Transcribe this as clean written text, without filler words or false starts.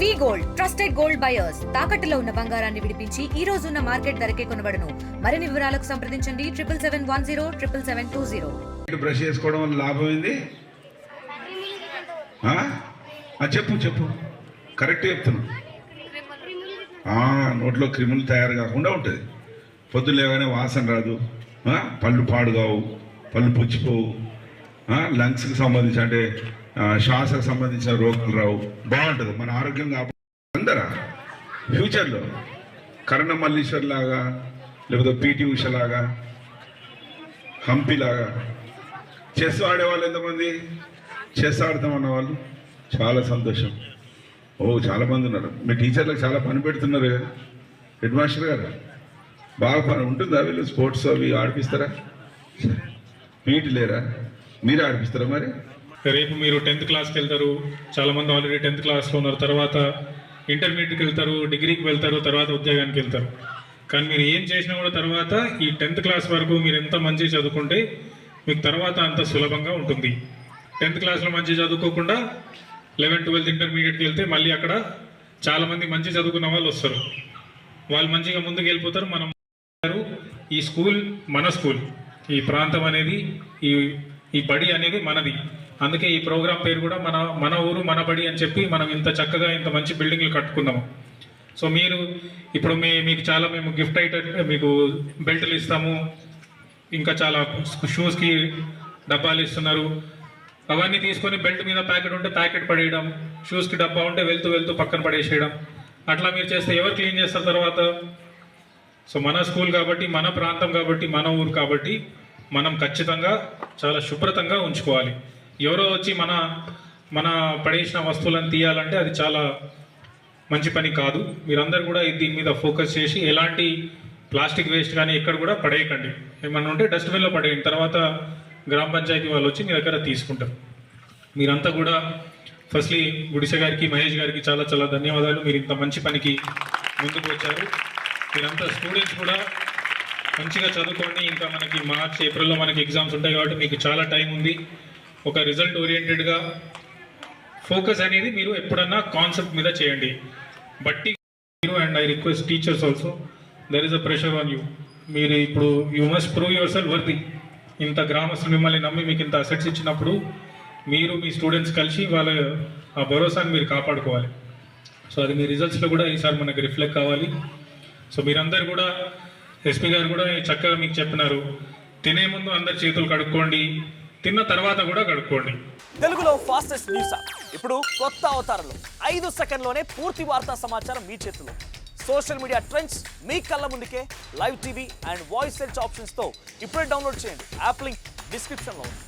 వి gold trusted gold buyers తాకట్టులో ఉన్న బంగారాన్ని విడిపించి ఈ రోజు ఉన్న మార్కెట్ ధరకే కొనబడును. మరిన్ని వివరాలకు సంప్రదించండి 7771070020. బ్రష్ చేసుకోవడం వల్ల లాభం ఏంది? చెప్పు చెప్పు, కరెక్ట్ చెప్తున్నా. నోట్లో క్రిములు తయారు కాకుండా ఉంటుంది. పొద్దున లేవగానే వాసన రాదు, పళ్ళు పాడు కావు, పళ్ళు పుచ్చిపోవు, లంగ్స్కి సంబంధించి అంటే శ్వాసకు సంబంధించిన రోగాలు రావు, బాగుంటుంది. మన ఆరోగ్యం అందరా ఫ్యూచర్లో కర్ణ మల్లీశ్వర్ లాగా, లేకపోతే పీటీ ఉష లాగా, హంపీలాగా చెస్ ఆడేవాళ్ళు ఎంతమంది? చెస్ ఆడతామన్న వాళ్ళు చాలా సంతోషం. చాలామంది ఉన్నారు. మీ టీచర్లకు చాలా పని పెడుతున్నారు కదా హెడ్ మాస్టర్ గారు, బాగా పని ఉంటుందా? వీళ్ళు స్పోర్ట్స్ అవి ఆడిపిస్తారా? పీటీ లేరా? మీరే ఆడిపిస్తారా? మరి రేపు మీరు 10th క్లాస్కి వెళ్తారు, చాలామంది ఆల్రెడీ 10th క్లాస్లో ఉన్నారు, తర్వాత ఇంటర్మీడియట్కి వెళ్తారు, డిగ్రీకి వెళ్తారు, తర్వాత ఉద్యోగానికి వెళ్తారు. కానీ మీరు ఏం చేసినా కూడా తర్వాత ఈ 10th క్లాస్ వరకు మీరు ఎంత మంచి చదువుకుంటే మీకు తర్వాత అంత సులభంగా ఉంటుంది. 10th క్లాస్లో మంచి చదువుకోకుండా 11th 12th ఇంటర్మీడియట్కి వెళ్తే మళ్ళీ అక్కడ చాలామంది మంచి చదువుకున్న వాళ్ళు వస్తారు, వాళ్ళు మంచిగా ముందుకు వెళ్ళిపోతారు. మనం ఈ స్కూల్ మన స్కూల్, ఈ ప్రాంతం అనేది ఈ బడి అనేది మనది. అందుకే ఈ ప్రోగ్రాం పేరు కూడా మన ఊరు మన బడి అని చెప్పి మనం ఇంత చక్కగా ఇంత మంచి బిల్డింగ్లు కట్టుకున్నాము. సో మీరు ఇప్పుడు మీకు చాలా మేము గిఫ్ట్ ఐటమ్, మీకు బెల్ట్లు ఇస్తాము, ఇంకా చాలా షూస్కి డబ్బాలు ఇస్తున్నారు. అవన్నీ తీసుకొని బెల్ట్ మీద ప్యాకెట్ ఉంటే ప్యాకెట్ పడేయడం, షూస్కి డబ్బా ఉంటే వెళ్తూ పక్కన పడేసేయడం, అట్లా మీరు చేస్తే ఎవరు క్లీన్ చేస్తారు తర్వాత? సో మన స్కూల్ కాబట్టి, మన ప్రాంతం కాబట్టి, మన ఊరు కాబట్టి మనం ఖచ్చితంగా చాలా శుభ్రతంగా ఉంచుకోవాలి. ఎవరో వచ్చి మన పడేసిన వస్తువులను తీయాలంటే అది చాలా మంచి పని కాదు. మీరందరూ కూడా దీని మీద ఫోకస్ చేసి ఎలాంటి ప్లాస్టిక్ వేస్ట్ కానీ ఎక్కడ కూడా పడేయకండి. ఏమన్నా ఉంటే డస్ట్బిన్లో పడేయండి, తర్వాత గ్రామ పంచాయతీ వాళ్ళు వచ్చి మీ దగ్గర తీసుకుంటారు. మీరంతా కూడా ఫస్ట్లీ గుడిసె గారికి, మహేష్ గారికి చాలా చాలా ధన్యవాదాలు. మీరు ఇంత మంచి పనికి ముందుకు వచ్చారు. మీరంతా స్టూడెంట్స్ కూడా మంచిగా చదువుకోండి. ఇంకా మనకి మార్చ్ ఏప్రిల్లో మనకి ఎగ్జామ్స్ ఉంటాయి కాబట్టి మీకు చాలా టైం ఉంది. ఒక రిజల్ట్ ఓరియంటెడ్గా ఫోకస్ అనేది మీరు ఎప్పుడన్నా కాన్సెప్ట్ మీద చేయండి. బట్టి మీరు and I request teachers also, there is a pressure on you. మీరు ఇప్పుడు you must prove your self worthy. ఇంత గ్రామస్తులు మిమ్మల్ని నమ్మి మీకు ఇంత అసెట్స్ ఇచ్చినప్పుడు మీరు మీ స్టూడెంట్స్ కలిసి వాళ్ళ ఆ భరోసాని మీరు కాపాడుకోవాలి. సో అది మీ రిజల్ట్స్లో కూడా ఈసారి మనకు రిఫ్లెక్ట్ కావాలి. సో మీరందరూ కూడా, ఎస్పీ గారు కూడా చక్కగా మీకు చెప్పినారు, తినే ముందు అందరు చేతులు కడుక్కోండి, తిన్న తర్వాత కూడా కడుక్కోండి. తెలుగులో ఫాస్టెస్ట్ న్యూస్ ఇప్పుడు కొత్త అవతారంలో 5 సెకండ్లోనే పూర్తి వార్తా సమాచారం మీ చేతిలో. సోషల్ మీడియా ట్రెండ్స్ మీ కళ్ళ ముందుకే live TV and voice search ఆప్షన్స్తో ఇప్పుడే డౌన్లోడ్ చేయండి. యాప్ లింక్ డిస్క్రిప్షన్లో ఉంది.